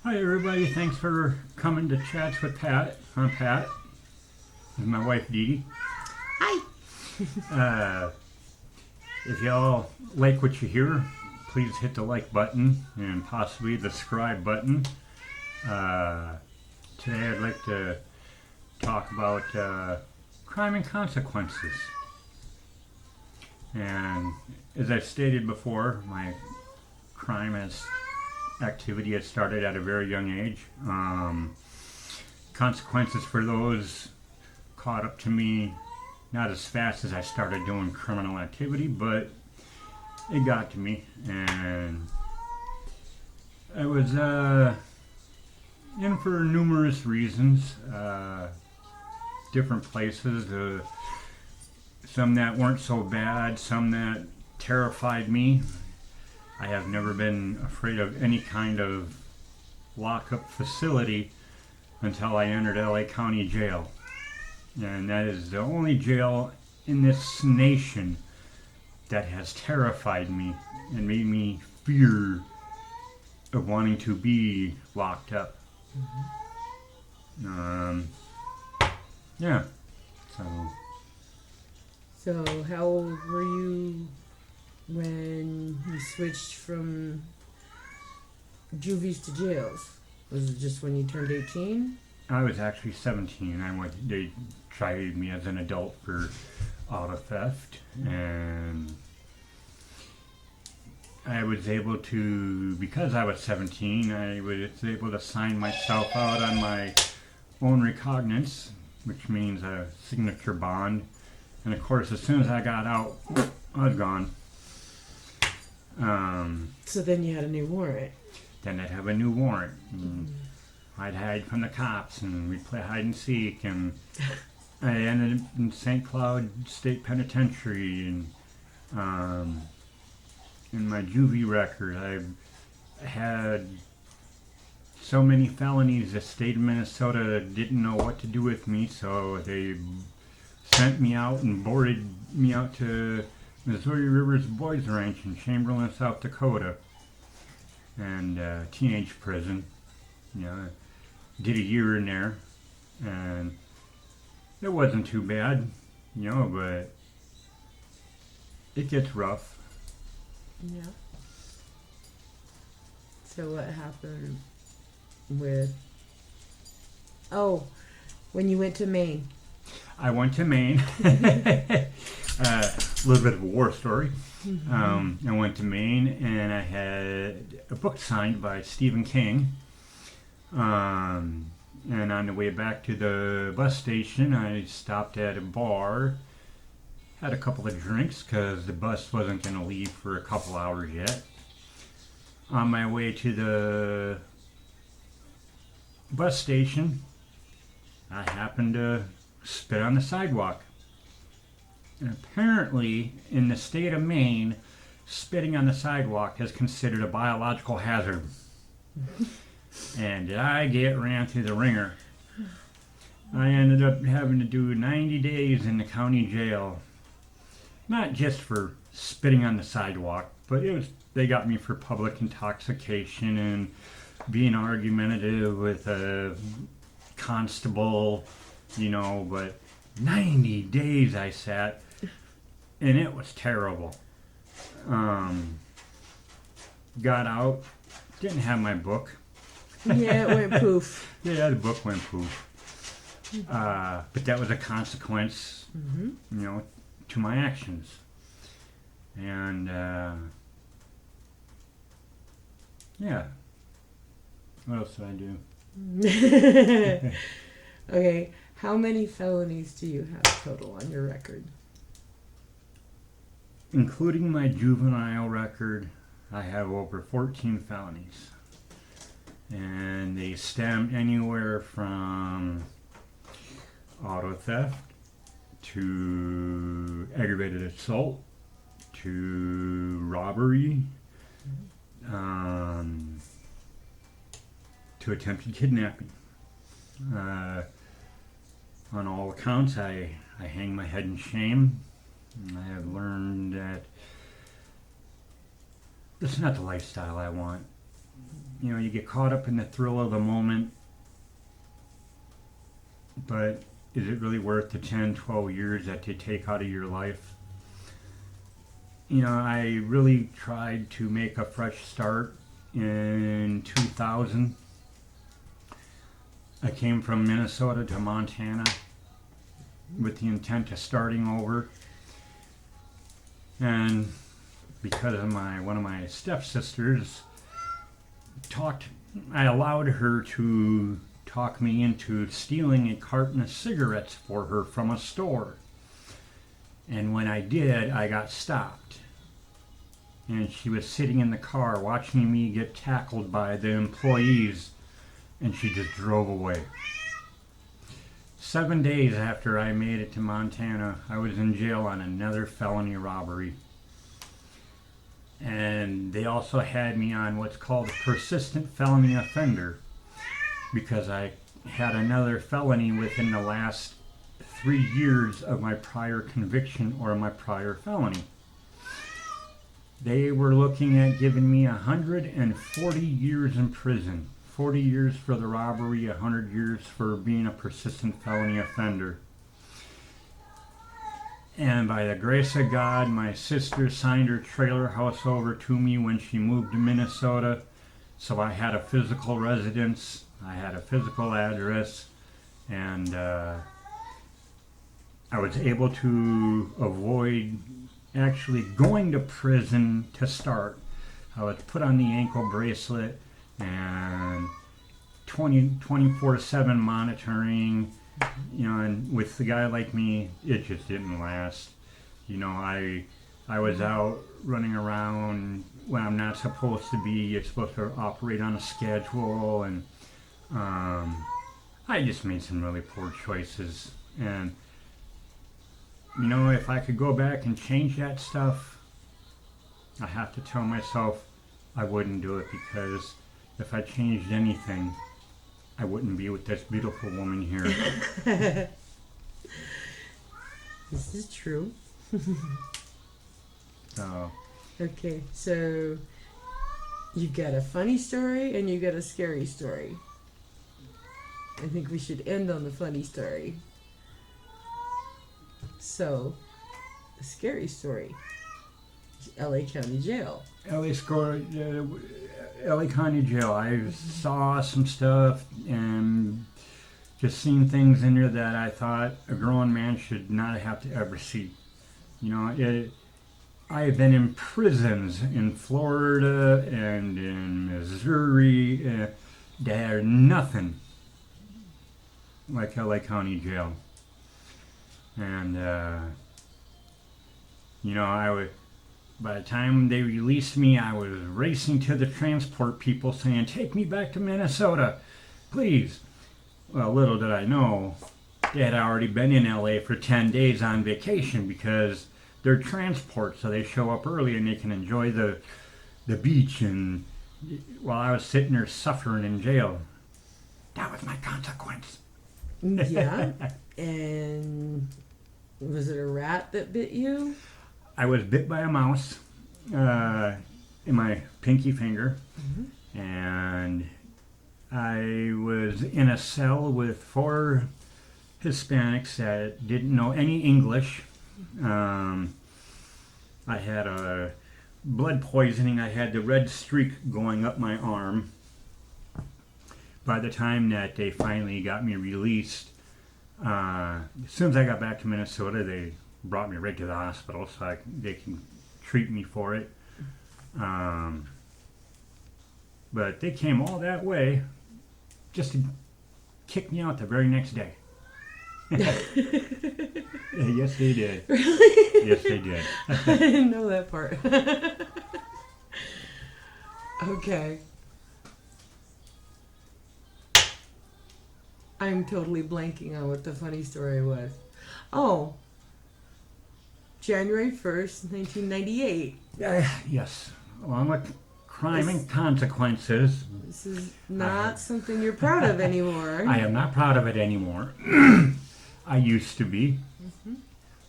Hi everybody, thanks for coming to Chats with Pat. I'm Pat. This is my wife Dee Dee. Hi. If y'all like what you hear, please hit the like button and possibly the subscribe button. Today I'd like to talk about crime and consequences. And as I've stated before, my crime activity has started at a very young age. Consequences for those caught up to me not as fast as I started doing criminal activity, but it got to me, and I was in for numerous reasons, different places, some that weren't so bad, some that terrified me. I have never been afraid of any kind of lockup facility until I entered LA County Jail. And that is the only jail in this nation that has terrified me and made me fear of wanting to be locked up. Yeah. So, how old were you when you switched from juvies to jails? Was it just when you turned 18? I was actually 17. They tried me as an adult for auto theft, and I was able to, because I was 17, I was able to sign myself out on my own recognizance, which means a signature bond. And of course, as soon as I got out, I was gone. So then you had a new warrant. Then I'd have a new warrant. And I'd hide from the cops, and we'd play hide and seek, and I ended up in St. Cloud State Penitentiary, and in my juvie record, I had so many felonies. The state of Minnesota didn't know what to do with me, so they sent me out and boarded me out to Missouri Rivers Boys Ranch in Chamberlain, South Dakota, and teenage prison. Did a year in there, and it wasn't too bad, but it gets rough. Yeah. So what happened with... Oh, when you went to Maine. I went to Maine. A little bit of a war story. I went to Maine, and I had a book signed by Stephen King. And on the way back to the bus station, I stopped at a bar, had a couple of drinks because the bus wasn't going to leave for a couple hours yet. On my way to the bus station, I happened to spit on the sidewalk. And apparently, in the state of Maine, spitting on the sidewalk is considered a biological hazard. And did I get ran through the ringer? I ended up having to do 90 days in the county jail. Not just for spitting on the sidewalk, but they got me for public intoxication and being argumentative with a constable, but 90 days I sat, and it was terrible. Got out, didn't have my book. Yeah, it went poof. Yeah, the book went poof. But that was a consequence, to my actions. And, yeah. What else did I do? Okay, how many felonies do you have total on your record? Including my juvenile record, I have over 14 felonies. And they stem anywhere from auto theft to aggravated assault to robbery to attempted kidnapping. On all accounts, I hang my head in shame. I have learned that this is not the lifestyle I want. you get caught up in the thrill of the moment, but is it really worth the 10, 12 years that they take out of your life? I really tried to make a fresh start in 2000. I came from Minnesota to Montana with the intent of starting over. And because of one of my stepsisters I allowed her to talk me into stealing a carton of cigarettes for her from a store. And when I did, I got stopped. And she was sitting in the car watching me get tackled by the employees, and she just drove away. 7 days after I made it to Montana, I was in jail on another felony robbery. And they also had me on what's called a persistent felony offender, because I had another felony within the last 3 years of my prior conviction or my prior felony. They were looking at giving me 140 years in prison. 40 years for the robbery, 100 years for being a persistent felony offender. And by the grace of God, my sister signed her trailer house over to me when she moved to Minnesota. So I had a physical residence, I had a physical address, and I was able to avoid actually going to prison to start. I was put on the ankle bracelet and 24/7 monitoring, and with a guy like me, it just didn't last. I was out running around when I'm not supposed to be. You're supposed to operate on a schedule, and I just made some really poor choices. And if I could go back and change that stuff, I have to tell myself I wouldn't do it, because if I changed anything, I wouldn't be with this beautiful woman here. This is true. So, okay, so you got a funny story and you got a scary story. I think we should end on the funny story. So, the scary story is LA County Jail. LA County Jail. I saw some stuff and just seen things in there that I thought a grown man should not have to ever see. I have been in prisons in Florida and in Missouri that are nothing like LA County Jail. And by the time they released me, I was racing to the transport people saying, "Take me back to Minnesota, please." Well, little did I know, they had already been in LA for 10 days on vacation, because they're transport, so they show up early and they can enjoy the beach. And while I was sitting there suffering in jail, that was my consequence. Yeah. And was it a rat that bit you? I was bit by a mouse in my pinky finger. Mm-hmm. And I was in a cell with 4 Hispanics that didn't know any English. I had a blood poisoning. I had the red streak going up my arm. By the time that they finally got me released, as soon as I got back to Minnesota, they brought me right to the hospital so they can treat me for it. But they came all that way just to kick me out the very next day. Yes, they did. Really? Yes, they did. I didn't know that part. Okay. I'm totally blanking on what the funny story was. Oh, January 1st, 1998. Yes, along with crime and consequences. This is not something you're proud of anymore. I am not proud of it anymore. I used to be,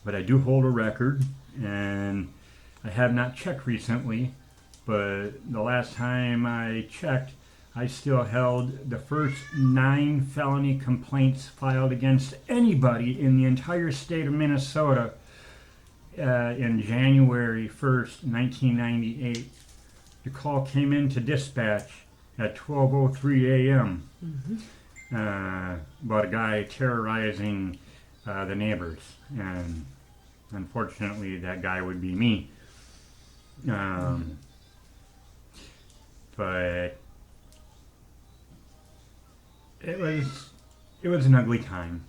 but I do hold a record, and I have not checked recently, but the last time I checked, I still held the first 9 felony complaints filed against anybody in the entire state of Minnesota in January 1st, 1998. The call came into dispatch at 12:03 a.m. About a guy terrorizing the neighbors, and unfortunately that guy would be me. But it was an ugly time,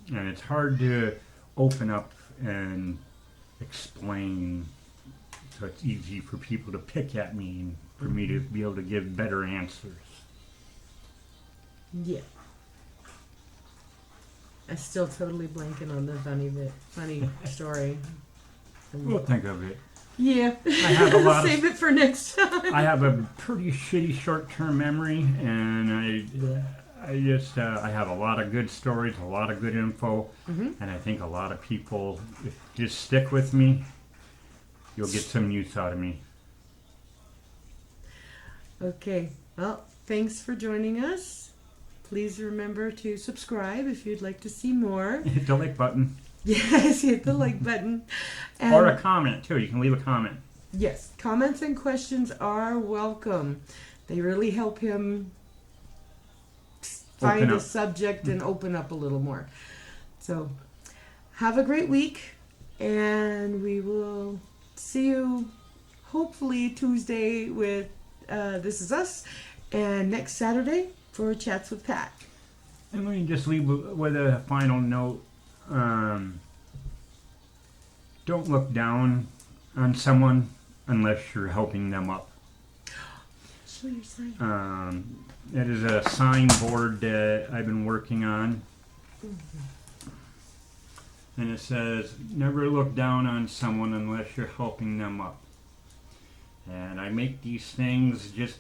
and it's hard to open up and explain, so it's easy for people to pick at me and for me to be able to give better answers. Yeah. I'm still totally blanking on the funny story. We'll think of it. Yeah. I have a lot Save it for next time. I have a pretty shitty short-term memory, and I have a lot of good stories, a lot of good info, and I think a lot of people, if you just stick with me, you'll get some use out of me. Okay. Well, thanks for joining us. Please remember to subscribe if you'd like to see more. Hit the like button. Yes, hit the like button. And Or a comment, too. You can leave a comment. yes, comments and questions are welcome. They really help him find a subject and open up a little more. So, have a great week, and we will see you hopefully Tuesday with This Is Us, and next Saturday for Chats with Pat. And let me just leave with a final note. Don't look down on someone unless you're helping them up. Show your sign. It is a signboard that I've been working on. And it says, never look down on someone unless you're helping them up. And I make these things just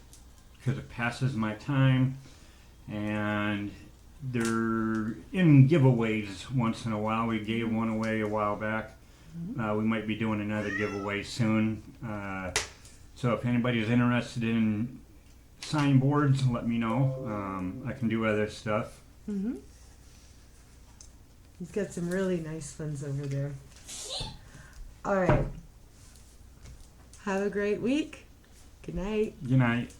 because it passes my time, and they're in giveaways once in a while. We gave one away a while back. We might be doing another giveaway soon. So if anybody's interested in signboards, let me know. I can do other stuff. He's got some really nice ones over there. All right. Have a great week. Good night. Good night.